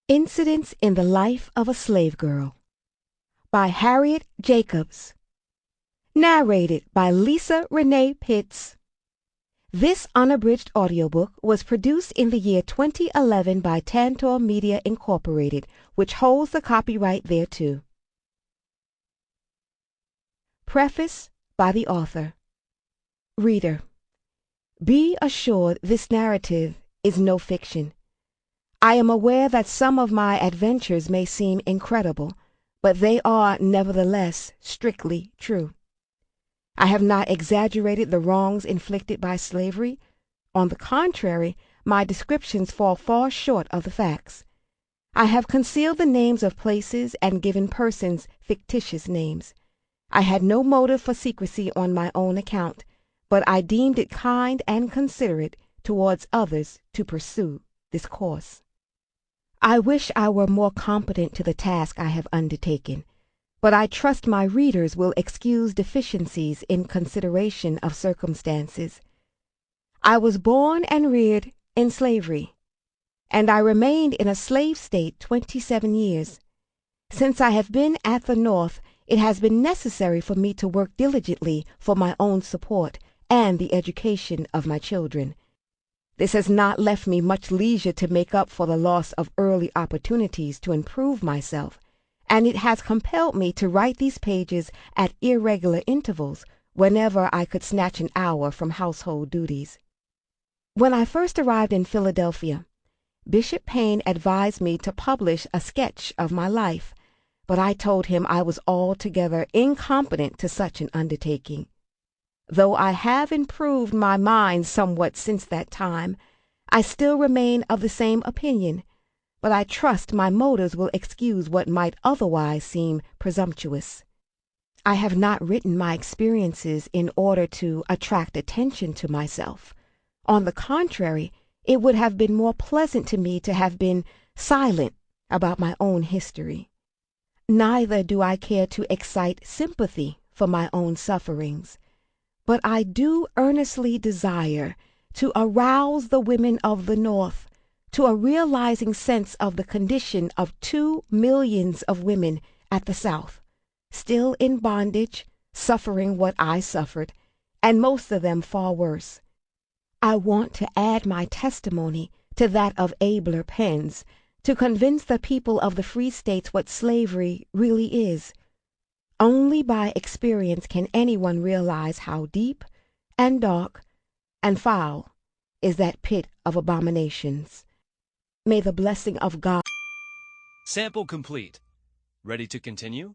Incidents in the Life of a Slave Girl by Harriet Jacobs. Narrated by Lisa Reneé Pitts. This unabridged audiobook was produced in the year 2011 by Tantor Media Incorporated, which holds the copyright thereto. Preface by the author. Reader, be assured this narrative is no fiction. I am aware that some of my adventures may seem incredible, but they are nevertheless strictly true. I have not exaggerated the wrongs inflicted by slavery. On the contrary, my descriptions fall far short of the facts. I have concealed the names of places and given persons fictitious names. I had no motive for secrecy on my own account, but I deemed it kind and considerate towards others to pursue this course. I wish I were more competent to the task I have undertaken, but I trust my readers will excuse deficiencies in consideration of circumstances. I was born and reared in slavery, and I remained in a slave state 27 years. Since I have been at the North, it has been necessary for me to work diligently for my own support and the education of my children. This has not left me much leisure to make up for the loss of early opportunities to improve myself, and it has compelled me to write these pages at irregular intervals whenever I could snatch an hour from household duties. When I first arrived in Philadelphia, Bishop Payne advised me to publish a sketch of my life, but I told him I was altogether incompetent to such an undertaking. Though I have improved my mind somewhat since that time, I still remain of the same opinion, but I trust my motives will excuse what might otherwise seem presumptuous. I have not written my experiences in order to attract attention to myself. On the contrary, it would have been more pleasant to me to have been silent about my own history. Neither do I care to excite sympathy for my own sufferings, but I do earnestly desire to arouse the women of the North to a realizing sense of the condition of 2 millions of women at the South, still in bondage, suffering what I suffered, and most of them far worse. I want to add my testimony to that of abler pens, to convince the people of the free states what slavery really is. Only by experience can anyone realize how deep and dark and foul is that pit of abominations. May the blessing of God. Sample complete. Ready to continue?